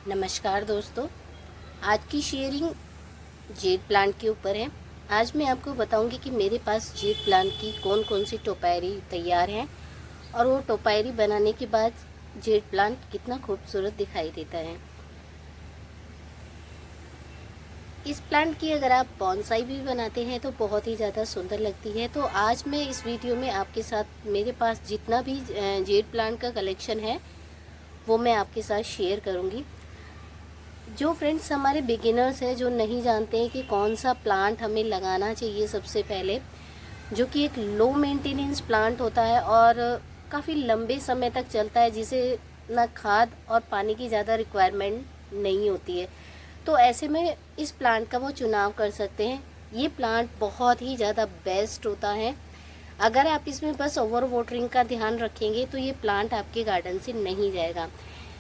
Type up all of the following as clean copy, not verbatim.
नमस्कार दोस्तों, आज की शेयरिंग जेड प्लांट के ऊपर है। आज मैं आपको बताऊंगी कि मेरे पास जेड प्लांट की कौन कौन सी टोपायरी तैयार हैं और वो टोपायरी बनाने के बाद जेड प्लांट कितना खूबसूरत दिखाई देता है। इस प्लांट की अगर आप बॉन्साई भी बनाते हैं तो बहुत ही ज़्यादा सुंदर लगती है। तो आज मैं इस वीडियो में आपके साथ मेरे पास जितना भी जेड प्लांट का कलेक्शन है वो मैं आपके साथ शेयर करूँगी। जो फ्रेंड्स हमारे बिगिनर्स हैं, जो नहीं जानते हैं कि कौन सा प्लांट हमें लगाना चाहिए सबसे पहले, जो कि एक लो मेंटेनेंस प्लांट होता है और काफ़ी लंबे समय तक चलता है, जिसे ना खाद और पानी की ज़्यादा रिक्वायरमेंट नहीं होती है, तो ऐसे में इस प्लांट का वो चुनाव कर सकते हैं। ये प्लांट बहुत ही ज़्यादा बेस्ट होता है। अगर आप इसमें बस ओवर वाटरिंग का ध्यान रखेंगे तो ये प्लांट आपके गार्डन से नहीं जाएगा।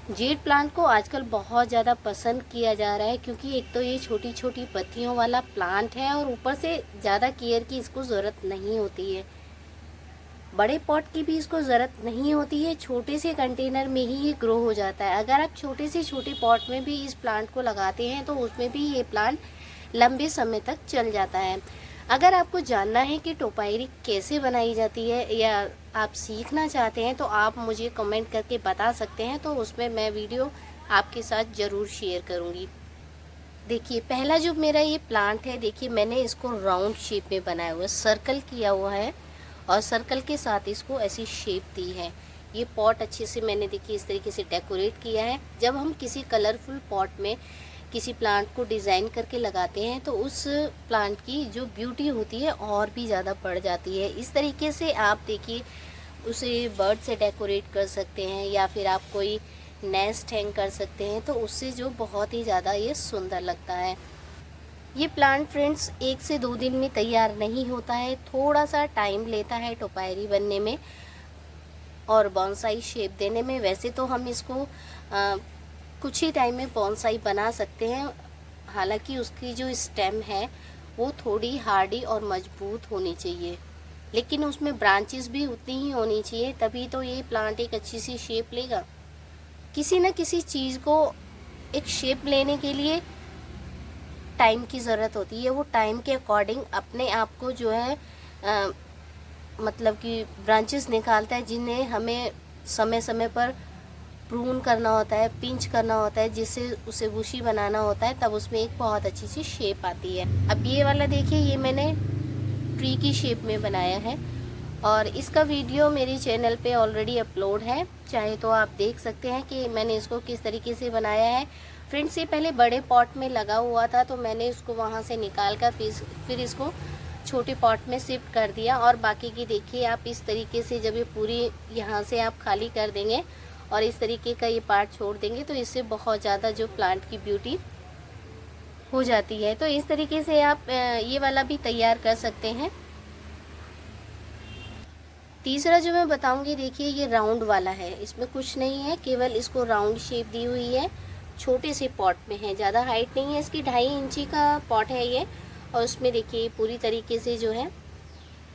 जेड प्लांट को आजकल बहुत ज़्यादा पसंद किया जा रहा है, क्योंकि एक तो ये छोटी छोटी पत्तियों वाला प्लांट है और ऊपर से ज़्यादा केयर की इसको ज़रूरत नहीं होती है। बड़े पॉट की भी इसको ज़रूरत नहीं होती है, छोटे से कंटेनर में ही ये ग्रो हो जाता है। अगर आप छोटे से छोटे पॉट में भी इस प्लांट को लगाते हैं तो उसमें भी ये प्लांट लंबे समय तक चल जाता है। अगर आपको जानना है कि टोपायरी कैसे बनाई जाती है या आप सीखना चाहते हैं तो आप मुझे कमेंट करके बता सकते हैं, तो उसमें मैं वीडियो आपके साथ ज़रूर शेयर करूंगी। देखिए, पहला जो मेरा ये प्लांट है, देखिए मैंने इसको राउंड शेप में बनाया हुआ है, सर्कल किया हुआ है और सर्कल के साथ इसको ऐसी शेप दी है। ये पॉट अच्छे से मैंने देखिए इस तरीके से डेकोरेट किया है। जब हम किसी कलरफुल पॉट में किसी प्लांट को डिज़ाइन करके लगाते हैं तो उस प्लांट की जो ब्यूटी होती है और भी ज़्यादा बढ़ जाती है। इस तरीके से आप देखिए उसे बर्ड से डेकोरेट कर सकते हैं या फिर आप कोई नेस्ट हैंग कर सकते हैं, तो उससे जो बहुत ही ज़्यादा ये सुंदर लगता है। ये प्लांट फ्रेंड्स 1 से 2 दिन में तैयार नहीं होता है, थोड़ा सा टाइम लेता है टोपायरी बनने में और बॉन्साई शेप देने में। वैसे तो हम इसको कुछ ही टाइम में बॉन्साई बना सकते हैं, हालांकि उसकी जो स्टेम है वो थोड़ी हार्डी और मजबूत होनी चाहिए, लेकिन उसमें ब्रांचेस भी उतनी ही होनी चाहिए, तभी तो ये प्लांट एक अच्छी सी शेप लेगा। किसी न किसी चीज़ को एक शेप लेने के लिए टाइम की ज़रूरत होती है। वो टाइम के अकॉर्डिंग अपने आप को जो है मतलब कि ब्रांचेस निकालता है, जिन्हें हमें समय समय पर प्रून करना होता है, पिंच करना होता है, जिससे उसे बुशी बनाना होता है, तब उसमें एक बहुत अच्छी सी शेप आती है। अब ये वाला देखिए, ये मैंने ट्री की शेप में बनाया है और इसका वीडियो मेरे चैनल पे ऑलरेडी अपलोड है, चाहे तो आप देख सकते हैं कि मैंने इसको किस तरीके से बनाया है। फ्रेंड्स, ये पहले बड़े पॉट में लगा हुआ था, तो मैंने इसको वहाँ से निकाल कर फिर इसको छोटे पॉट में शिफ्ट कर दिया। और बाकी की देखिए आप इस तरीके से जब ये पूरी यहाँ से आप खाली कर देंगे और इस तरीके का ये पार्ट छोड़ देंगे तो इससे बहुत ज़्यादा जो प्लांट की ब्यूटी हो जाती है। तो इस तरीके से आप ये वाला भी तैयार कर सकते हैं। तीसरा जो मैं बताऊंगी, देखिए ये राउंड वाला है, इसमें कुछ नहीं है, केवल इसको राउंड शेप दी हुई है। छोटे से पॉट में है, ज़्यादा हाइट नहीं है इसकी, 2.5 इंची का पॉट है ये और उसमें देखिए पूरी तरीके से जो है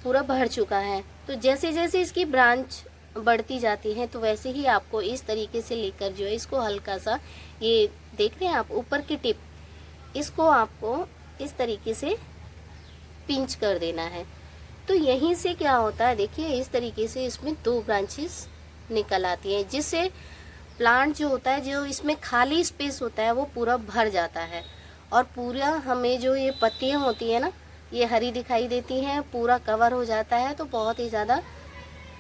पूरा भर चुका है। तो जैसे जैसे इसकी ब्रांच बढ़ती जाती है तो वैसे ही आपको इस तरीके से लेकर जो है इसको हल्का सा, ये देख रहे हैं आप ऊपर की टिप, इसको आपको इस तरीके से पिंच कर देना है। तो यहीं से क्या होता है, देखिए इस तरीके से इसमें 2 ब्रांचेस निकल आती हैं, जिससे प्लांट जो होता है, जो इसमें खाली स्पेस होता है वो पूरा भर जाता है और पूरा हमें जो ये पत्तियां होती है ना, ये हरी दिखाई देती हैं, पूरा कवर हो जाता है, तो बहुत ही ज़्यादा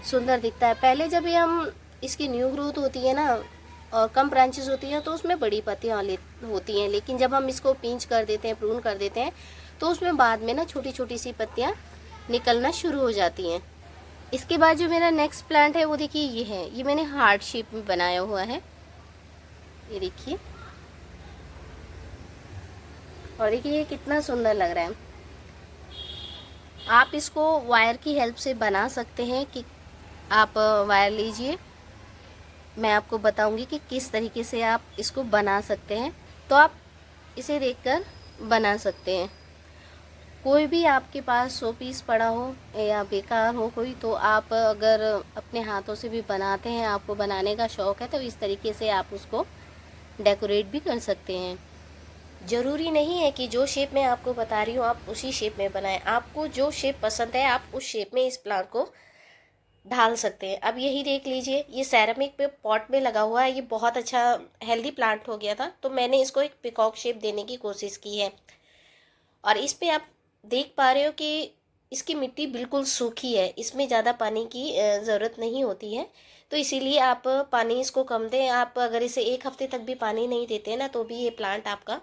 सुंदर दिखता है। पहले जब ये हम इसकी न्यू ग्रोथ होती है ना और कम ब्रांचेस होती हैं तो उसमें बड़ी पत्तियाँ होती हैं, लेकिन जब हम इसको पिंच कर देते हैं, प्रून कर देते हैं, तो उसमें बाद में ना छोटी छोटी सी पत्तियाँ निकलना शुरू हो जाती हैं। इसके बाद जो मेरा नेक्स्ट प्लांट है वो देखिए ये है, ये मैंने हार्ट शेप में बनाया हुआ है, ये देखिए, और देखिए ये कितना सुंदर लग रहा है। आप इसको वायर की हेल्प से बना सकते हैं कि आप वायर लीजिए, मैं आपको बताऊंगी कि किस तरीके से आप इसको बना सकते हैं, तो आप इसे देखकर बना सकते हैं। कोई भी आपके पास 100 पीस पड़ा हो या बेकार हो कोई, तो आप अगर अपने हाथों से भी बनाते हैं, आपको बनाने का शौक़ है, तो इस तरीके से आप उसको डेकोरेट भी कर सकते हैं। ज़रूरी नहीं है कि जो शेप मैं आपको बता रही हूँ आप उसी शेप में बनाएं। आपको जो शेप पसंद है आप उस शेप में इस प्लांट को ढाल सकते हैं। अब यही देख लीजिए, ये सेरेमिक पे पॉट में लगा हुआ है, ये बहुत अच्छा हेल्दी प्लांट हो गया था, तो मैंने इसको एक पिकॉक शेप देने की कोशिश की है। और इस पे आप देख पा रहे हो कि इसकी मिट्टी बिल्कुल सूखी है, इसमें ज़्यादा पानी की ज़रूरत नहीं होती है, तो इसीलिए आप पानी इसको कम दें। आप अगर इसे 1 हफ्ते तक भी पानी नहीं देते ना तो भी ये प्लांट आपका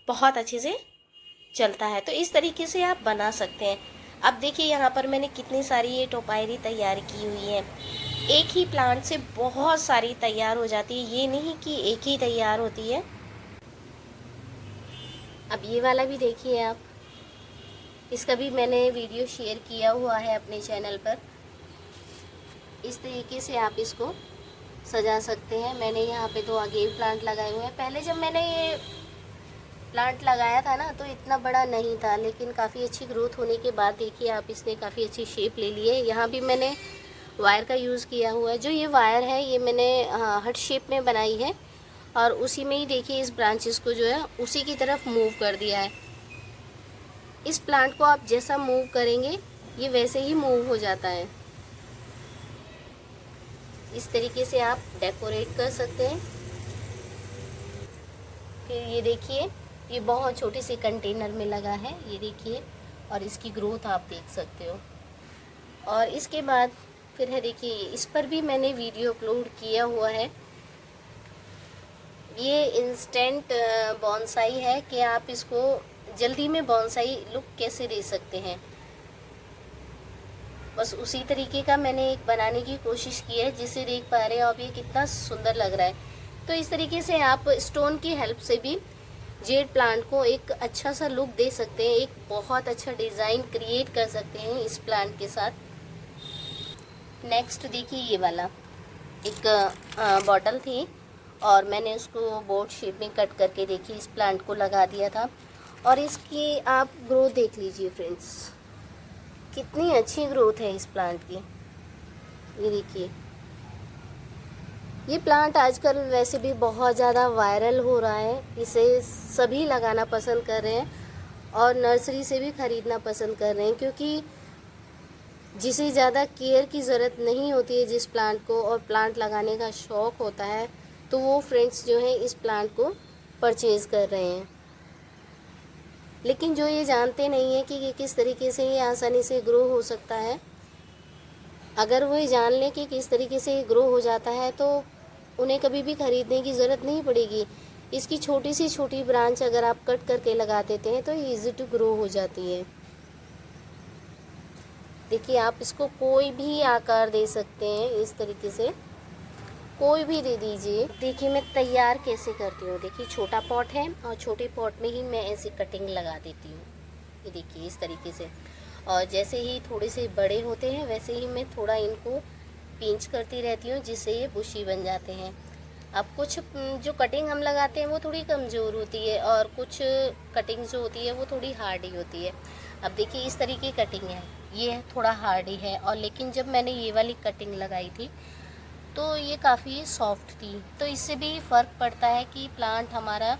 बहुत अच्छे से चलता है। तो इस तरीके से आप बना सकते हैं। अब देखिए यहाँ पर मैंने कितनी सारी ये टोपायरी तैयार की हुई है। एक ही प्लांट से बहुत सारी तैयार हो जाती है, ये नहीं कि एक ही तैयार होती है। अब ये वाला भी देखिए आप, इसका भी मैंने वीडियो शेयर किया हुआ है अपने चैनल पर। इस तरीके से आप इसको सजा सकते हैं। मैंने यहाँ पे 2 अगेव प्लांट लगाए हुए हैं। पहले जब मैंने ये प्लांट लगाया था ना तो इतना बड़ा नहीं था, लेकिन काफ़ी अच्छी ग्रोथ होने के बाद देखिए आप इसने काफ़ी अच्छी शेप ले ली है। यहाँ भी मैंने वायर का यूज़ किया हुआ है। जो ये वायर है ये मैंने हार्ट शेप में बनाई है और उसी में ही देखिए इस ब्रांचेस को जो है उसी की तरफ मूव कर दिया है। इस प्लांट को आप जैसा मूव करेंगे ये वैसे ही मूव हो जाता है। इस तरीके से आप डेकोरेट कर सकते हैं। फिर ये देखिए, ये बहुत छोटी सी कंटेनर में लगा है, ये देखिए, और इसकी ग्रोथ आप देख सकते हो। और इसके बाद फिर है देखिए, इस पर भी मैंने वीडियो अपलोड किया हुआ है। ये इंस्टेंट बॉन्साई है कि आप इसको जल्दी में बॉन्साई लुक कैसे दे सकते हैं, बस उसी तरीके का मैंने एक बनाने की कोशिश की है, जिसे देख पा रहे हो आप ये कितना सुंदर लग रहा है। तो इस तरीके से आप स्टोन की हेल्प से भी जेड प्लांट को एक अच्छा सा लुक दे सकते हैं, एक बहुत अच्छा डिज़ाइन क्रिएट कर सकते हैं इस प्लांट के साथ। नेक्स्ट देखिए, ये वाला एक बॉटल थी और मैंने उसको बोर्ड शेप में कट करके देखिए इस प्लांट को लगा दिया था। और इसकी आप ग्रोथ देख लीजिए फ्रेंड्स, कितनी अच्छी ग्रोथ है इस प्लांट की। ये देखिए, ये प्लांट आजकल वैसे भी बहुत ज़्यादा वायरल हो रहा है, इसे सभी लगाना पसंद कर रहे हैं और नर्सरी से भी ख़रीदना पसंद कर रहे हैं, क्योंकि जिसे ज़्यादा केयर की ज़रूरत नहीं होती है जिस प्लांट को, और प्लांट लगाने का शौक़ होता है, तो वो फ्रेंड्स जो हैं इस प्लांट को परचेज़ कर रहे हैं। लेकिन जो ये जानते नहीं हैं कि किस तरीके से ये आसानी से ग्रो हो सकता है, अगर वो जान लें कि किस तरीके से ये ग्रो हो जाता है तो उन्हें कभी भी ख़रीदने की ज़रूरत नहीं पड़ेगी। इसकी छोटी सी छोटी ब्रांच अगर आप कट करके लगा देते हैं तो ईज़ी टू ग्रो हो जाती है। देखिए, आप इसको कोई भी आकार दे सकते हैं, इस तरीके से कोई भी दे दीजिए। देखिए मैं तैयार कैसे करती हूँ। देखिए, छोटा पॉट है और छोटे पॉट में ही मैं ऐसी कटिंग लगा देती हूँ। ये देखिए इस तरीके से, और जैसे ही थोड़े से बड़े होते हैं वैसे ही मैं थोड़ा इनको पिंच करती रहती हूँ, जिससे ये बुशी बन जाते हैं। अब कुछ जो कटिंग हम लगाते हैं वो थोड़ी कमज़ोर होती है और कुछ कटिंग जो होती है वो थोड़ी हार्डी होती है। अब देखिए इस तरीके की कटिंग है, ये थोड़ा हार्डी है, और लेकिन जब मैंने ये वाली कटिंग लगाई थी तो ये काफ़ी सॉफ्ट थी। तो इससे भी फ़र्क पड़ता है कि प्लांट हमारा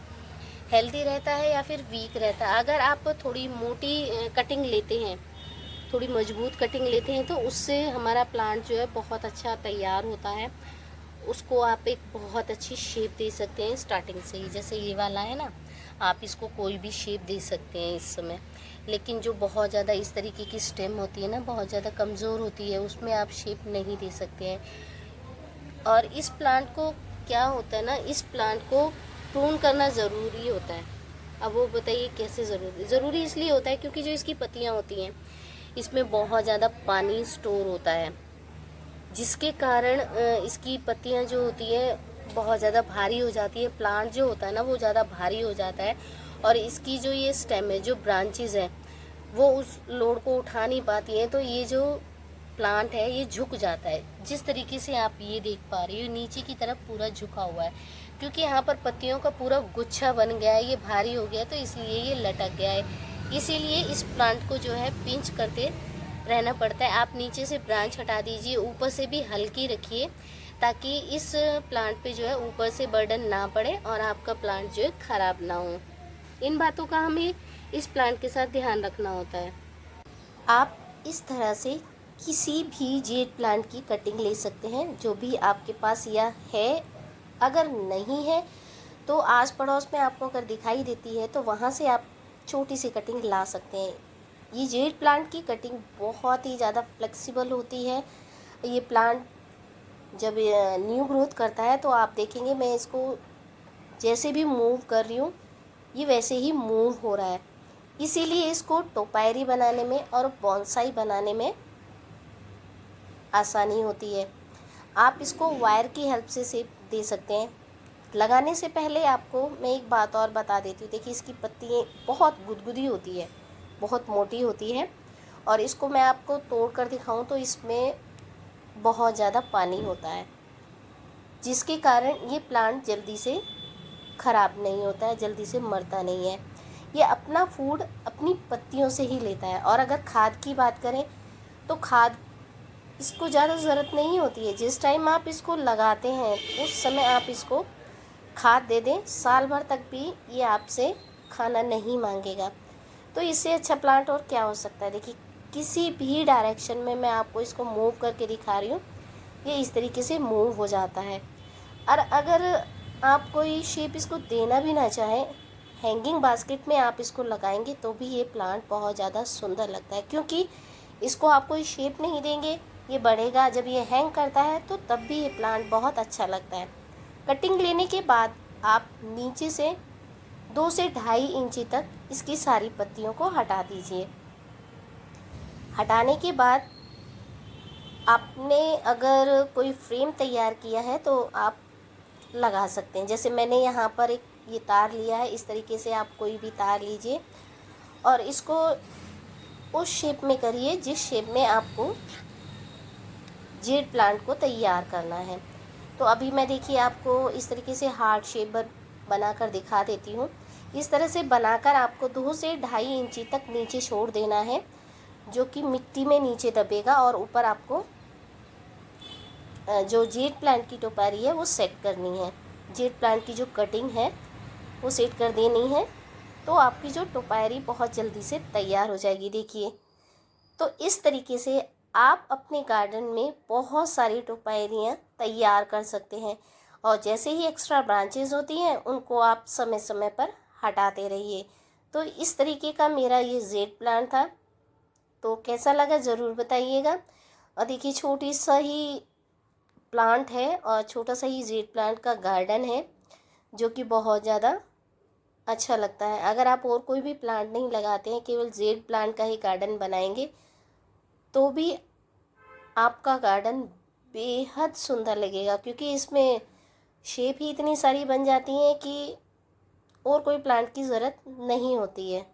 हेल्दी रहता है या फिर वीक रहता है। अगर आप थोड़ी मोटी कटिंग लेते हैं, थोड़ी मजबूत कटिंग लेते हैं, तो उससे हमारा प्लांट जो है बहुत अच्छा तैयार होता है। उसको आप एक बहुत अच्छी शेप दे सकते हैं स्टार्टिंग से ही। जैसे ये वाला है ना, आप इसको कोई भी शेप दे सकते हैं इस समय। लेकिन जो बहुत ज़्यादा इस तरीके की स्टेम होती है ना, बहुत ज़्यादा कमज़ोर होती है, उसमें आप शेप नहीं दे सकते हैं। और इस प्लांट को क्या होता है ना, इस प्लांट को प्रून करना ज़रूरी होता है। अब वो बताइए कैसे ज़रूरी इसलिए होता है क्योंकि जो इसकी पत्तियाँ होती हैं इसमें बहुत ज़्यादा पानी स्टोर होता है, जिसके कारण इसकी पत्तियाँ जो होती है बहुत ज़्यादा भारी हो जाती है। प्लांट जो होता है ना वो ज़्यादा भारी हो जाता है, और इसकी जो ये स्टेम है, जो ब्रांचेज़ हैं, वो उस लोड को उठा नहीं पाती हैं। तो ये जो प्लांट है ये झुक जाता है। जिस तरीके से आप ये देख पा रहे हो, नीचे की तरफ पूरा झुका हुआ है, क्योंकि यहाँ पर पत्तियों का पूरा गुच्छा बन गया है, ये भारी हो गया, तो इसलिए ये लटक गया है। इसीलिए इस प्लांट को जो है पिंच करते रहना पड़ता है। आप नीचे से ब्रांच हटा दीजिए, ऊपर से भी हल्की रखिए ताकि इस प्लांट पे जो है ऊपर से बर्डन ना पड़े और आपका प्लांट जो है ख़राब ना हो। इन बातों का हमें इस प्लांट के साथ ध्यान रखना होता है। आप इस तरह से किसी भी जेड प्लांट की कटिंग ले सकते हैं जो भी आपके पास या है। अगर नहीं है तो आस पड़ोस में आपको अगर दिखाई देती है तो वहाँ से आप छोटी सी कटिंग ला सकते हैं। ये जेड प्लांट की कटिंग बहुत ही ज़्यादा फ्लेक्सिबल होती है। ये प्लांट जब न्यू ग्रोथ करता है तो आप देखेंगे, मैं इसको जैसे भी मूव कर रही हूँ ये वैसे ही मूव हो रहा है। इसीलिए इसको टोपायरी बनाने में और बॉन्साई बनाने में आसानी होती है। आप इसको वायर की हेल्प से शेप दे सकते हैं। लगाने से पहले आपको मैं एक बात और बता देती हूँ। देखिए, इसकी पत्तियाँ बहुत गुदगुदी होती है, बहुत मोटी होती है, और इसको मैं आपको तोड़ कर दिखाऊँ तो इसमें बहुत ज़्यादा पानी होता है, जिसके कारण ये प्लांट जल्दी से ख़राब नहीं होता है, जल्दी से मरता नहीं है। ये अपना फूड अपनी पत्तियों से ही लेता है। और अगर खाद की बात करें तो खाद इसको ज़्यादा ज़रूरत नहीं होती है। जिस टाइम आप इसको लगाते हैं उस समय आप इसको खाद दे दें, साल भर तक भी ये आपसे खाना नहीं मांगेगा। तो इससे अच्छा प्लांट और क्या हो सकता है। देखिए, किसी भी डायरेक्शन में मैं आपको इसको मूव करके दिखा रही हूँ, ये इस तरीके से मूव हो जाता है। और अगर आप कोई शेप इसको देना भी ना चाहें, हैंगिंग बास्केट में आप इसको लगाएंगे तो भी ये प्लांट बहुत ज़्यादा सुंदर लगता है, क्योंकि इसको आप कोई शेप नहीं देंगे, ये बढ़ेगा। जब ये हैंग करता है तो तब भी ये प्लांट बहुत अच्छा लगता है। कटिंग लेने के बाद आप नीचे से 2 से 2.5 इंची तक इसकी सारी पत्तियों को हटा दीजिए। हटाने के बाद आपने अगर कोई फ्रेम तैयार किया है तो आप लगा सकते हैं। जैसे मैंने यहाँ पर एक ये तार लिया है, इस तरीके से आप कोई भी तार लीजिए और इसको उस शेप में करिए जिस शेप में आपको जेड प्लांट को तैयार करना है। तो अभी मैं देखिए आपको इस तरीके से हार्ट शेप बनाकर दिखा देती हूँ। इस तरह से बनाकर आपको 2 से 2.5 इंची तक नीचे छोड़ देना है, जो कि मिट्टी में नीचे दबेगा, और ऊपर आपको जो जेड प्लांट की टोपारी है वो सेट करनी है। जेड प्लांट की जो कटिंग है वो सेट कर देनी है, तो आपकी जो टोपारी बहुत जल्दी से तैयार हो जाएगी। देखिए, तो इस तरीके से आप अपने गार्डन में बहुत सारी टोपायरियाँ तैयार कर सकते हैं, और जैसे ही एक्स्ट्रा ब्रांचेस होती हैं उनको आप समय समय पर हटाते रहिए। तो इस तरीके का मेरा ये जेड प्लांट था। तो कैसा लगा ज़रूर बताइएगा। और देखिए, छोटी सा ही प्लांट है और छोटा सा ही जेड प्लांट का गार्डन है, जो कि बहुत ज़्यादा अच्छा लगता है। अगर आप और कोई भी प्लांट नहीं लगाते हैं, केवल जेड प्लांट का ही गार्डन बनाएंगे तो भी आपका गार्डन बेहद सुंदर लगेगा, क्योंकि इसमें शेप ही इतनी सारी बन जाती हैं कि और कोई प्लांट की ज़रूरत नहीं होती है।